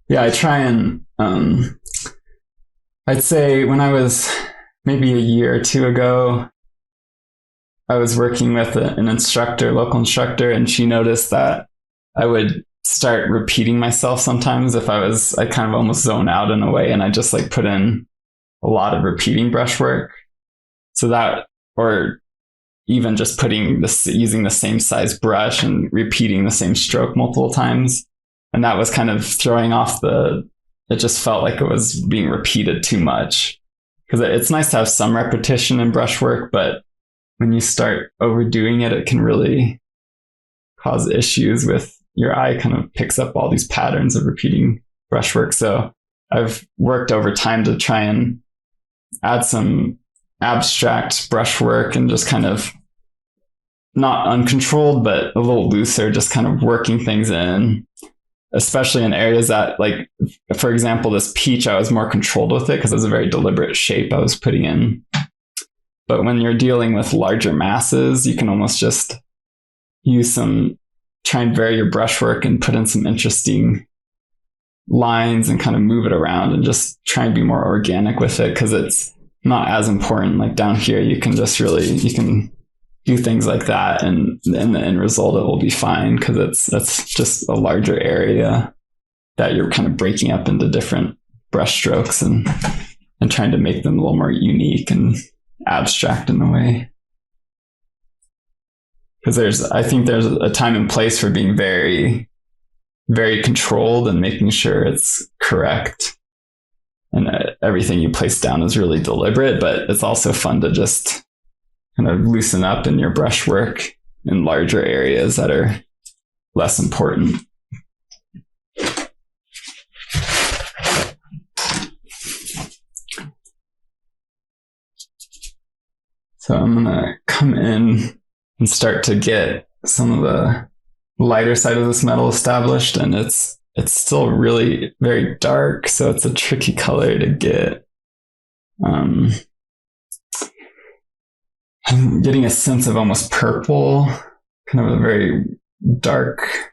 Yeah, I try and I'd say when I was maybe a year or two ago, I was working with an instructor, local instructor, and she noticed that I would start repeating myself sometimes if I kind of almost zone out in a way, and I just like put in a lot of repeating brushwork. So that, or even just using the same size brush and repeating the same stroke multiple times. And that was kind of throwing off it just felt like it was being repeated too much. Because it's nice to have some repetition in brushwork, but when you start overdoing it, it can really cause issues with your eye kind of picks up all these patterns of repeating brushwork. So I've worked over time to try and add some abstract brushwork and just kind of not uncontrolled, but a little looser, just kind of working things in, especially in areas that, like, for example, this peach, I was more controlled with it because it was a very deliberate shape I was putting in. But when you're dealing with larger masses, you can almost just try and vary your brushwork and put in some interesting lines and kind of move it around and just try and be more organic with it, because it's not as important. Like down here, you can do things like that, and in the end result, it will be fine because that's just a larger area that you're kind of breaking up into different brush strokes and trying to make them a little more unique and abstract in a way. Because I think there's a time and place for being very, very controlled and making sure it's correct, and everything you place down is really deliberate. But it's also fun to just kind of loosen up in your brushwork in larger areas that are less important. So I'm going to come in and start to get some of the lighter side of this metal established, and it's still really very dark, so it's a tricky color to get. I'm getting a sense of almost purple, kind of a very dark,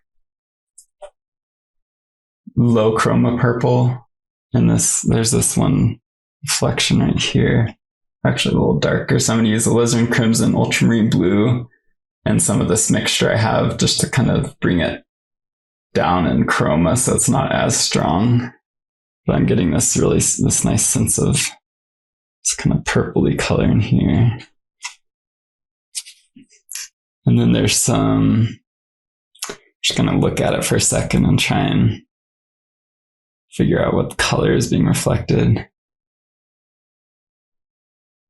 low chroma purple. And there's this one reflection right here, actually a little darker. So I'm going to use alizarin crimson, ultramarine blue, and some of this mixture I have just to kind of bring it down in chroma so it's not as strong. But I'm getting this nice sense of this kind of purpley color in here. And then there's just going to look at it for a second and try and figure out what color is being reflected.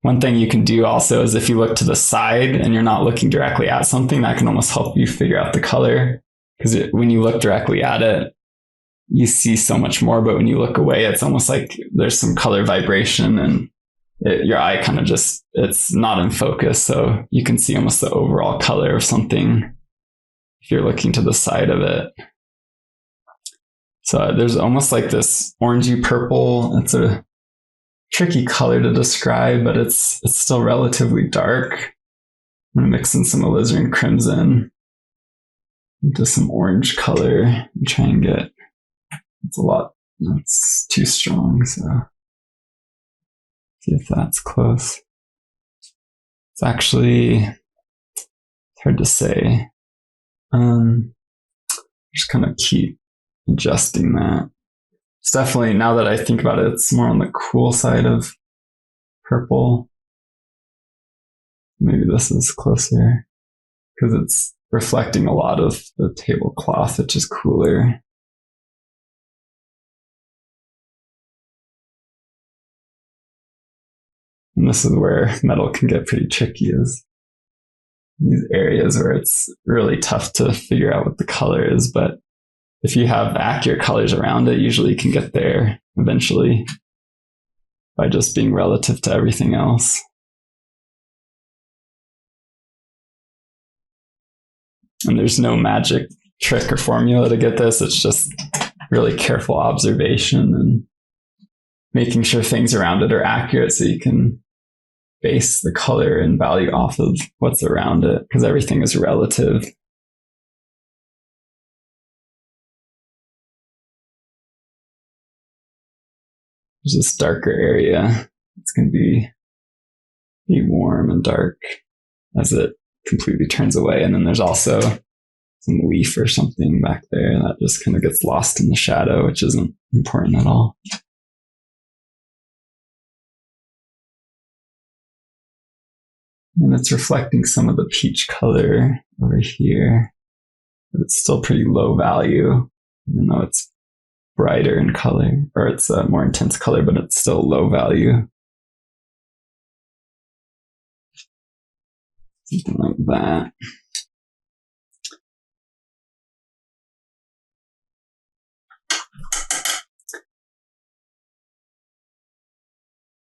One thing you can do also is if you look to the side and you're not looking directly at something, that can almost help you figure out the color. Because when you look directly at it, you see so much more. But when you look away, it's almost like there's some color vibration and your eye kind of it's not in focus. So you can see almost the overall color of something if you're looking to the side of it. So there's almost like this orangey purple. It's a tricky color to describe, but it's still relatively dark. I'm going to mix in some alizarin crimson into some orange color and try and it's too strong. So see if that's close. It's actually hard to say. Just kind of keep adjusting that. It's definitely, now that I think about it, it's more on the cool side of purple. Maybe this is closer because it's reflecting a lot of the tablecloth, which is cooler. And this is where metal can get pretty tricky, is these areas where it's really tough to figure out what the color is. But if you have accurate colors around it, usually you can get there eventually by just being relative to everything else. And there's no magic trick or formula to get this. It's just really careful observation and making sure things around it are accurate so you can base the color and value off of what's around it, because everything is relative. there's this darker area. It's going to be warm and dark as it completely turns away. And then there's also some leaf or something back there that just kind of gets lost in the shadow, which isn't important at all. And it's reflecting some of the peach color over here, but it's still pretty low value, even though it's brighter in color, or it's a more intense color, but it's still low value. Something like that.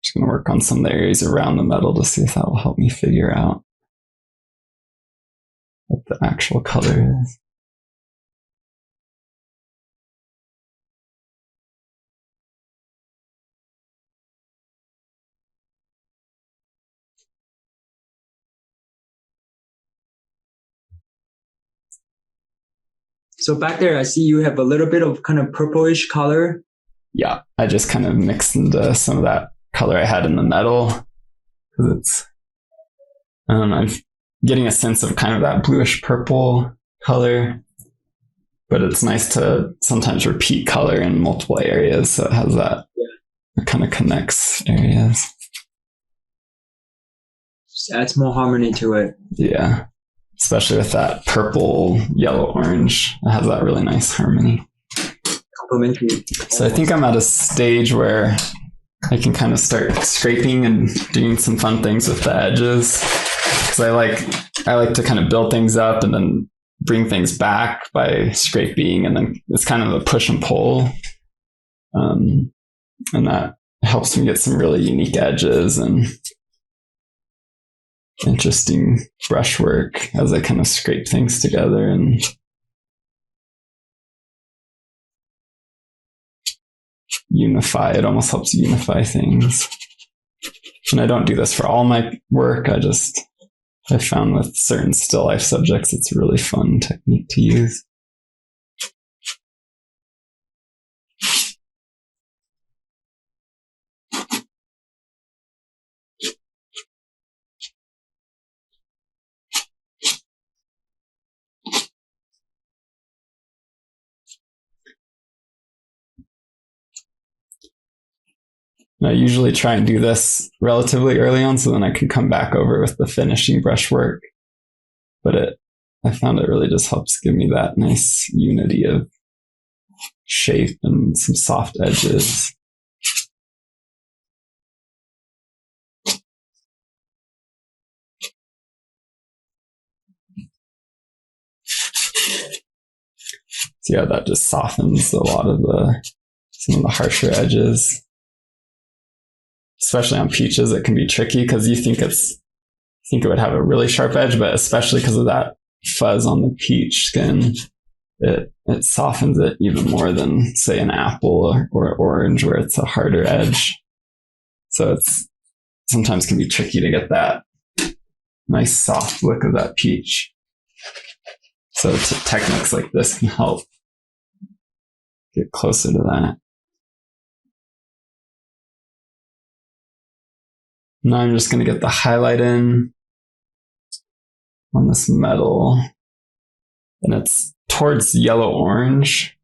Just going to work on some of the areas around the metal to see if that will help me figure out what the actual color is. So back there, I see you have a little bit of kind of purplish color. Yeah, I just kind of mixed into some of that color I had in the metal, because it's, I'm getting a sense of kind of that bluish purple color, but it's nice to sometimes repeat color in multiple areas, so it has that, it kind of connects areas. Just adds more harmony to it. Yeah, especially with that purple, yellow, orange. It has that really nice harmony. Complementary. So I think I'm at a stage where I can kind of start scraping and doing some fun things with the edges, because I like to kind of build things up and then bring things back by scraping, and then it's kind of a push and pull, and that helps me get some really unique edges and interesting brushwork as I kind of scrape things together and unify. It almost helps unify things. And I don't do this for all my work. I found with certain still life subjects, it's a really fun technique to use. And I usually try and do this relatively early on, so then I can come back over with the finishing brushwork. But I found it really just helps give me that nice unity of shape and some soft edges. So yeah, that just softens a lot of some of the harsher edges. Especially on peaches, it can be tricky because you think it would have a really sharp edge, but especially because of that fuzz on the peach skin, it softens it even more than, say, an apple or orange, where it's a harder edge. So it's sometimes can be tricky to get that nice soft look of that peach. So techniques like this can help get closer to that. Now I'm just going to get the highlight in on this metal, and it's towards yellow-orange,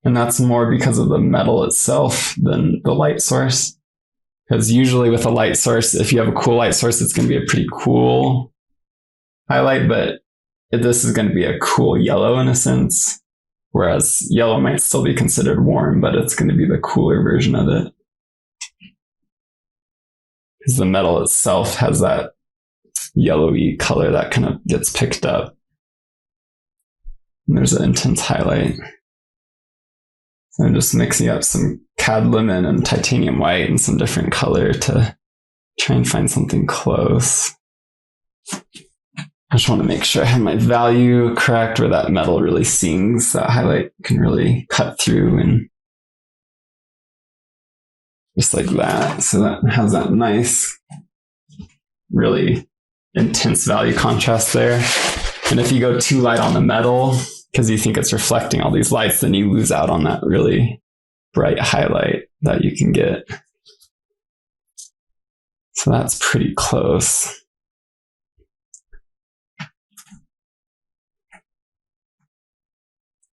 and that's more because of the metal itself than the light source. Because usually with a light source, if you have a cool light source, it's going to be a pretty cool highlight, but this is going to be a cool yellow in a sense, whereas yellow might still be considered warm, but it's going to be the cooler version of it. Because the metal itself has that yellowy color that kind of gets picked up. And there's an intense highlight. So I'm just mixing up some cadmium and titanium white and some different color to try and find something close. I just want to make sure I have my value correct, where that metal really sings. That highlight can really cut through, and just like that. So that has that nice, really intense value contrast there. And if you go too light on the metal, because you think it's reflecting all these lights, then you lose out on that really bright highlight that you can get. So that's pretty close.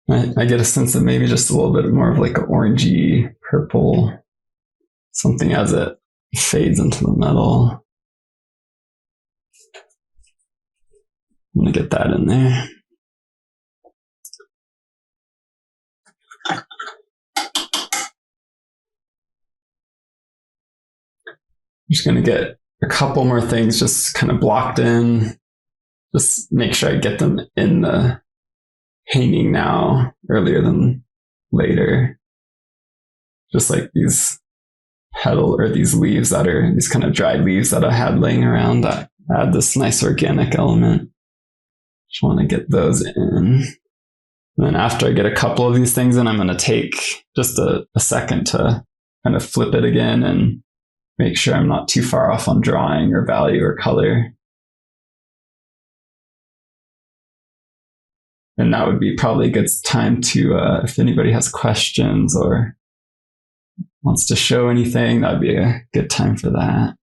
I get a sense of maybe just a little bit more of like an orangey purple, something as it fades into the metal. I'm going to get that in there. I'm just going to get a couple more things just kind of blocked in. Just make sure I get them in the hanging now earlier than later. Just like these petal or these leaves that are these kind of dried leaves that I had laying around that add this nice organic element. Just want to get those in. And then after I get a couple of these things in, I'm going to take just a second to kind of flip it again and make sure I'm not too far off on drawing or value or color. And that would be probably a good time to, if anybody has questions or wants to show anything, that would be a good time for that.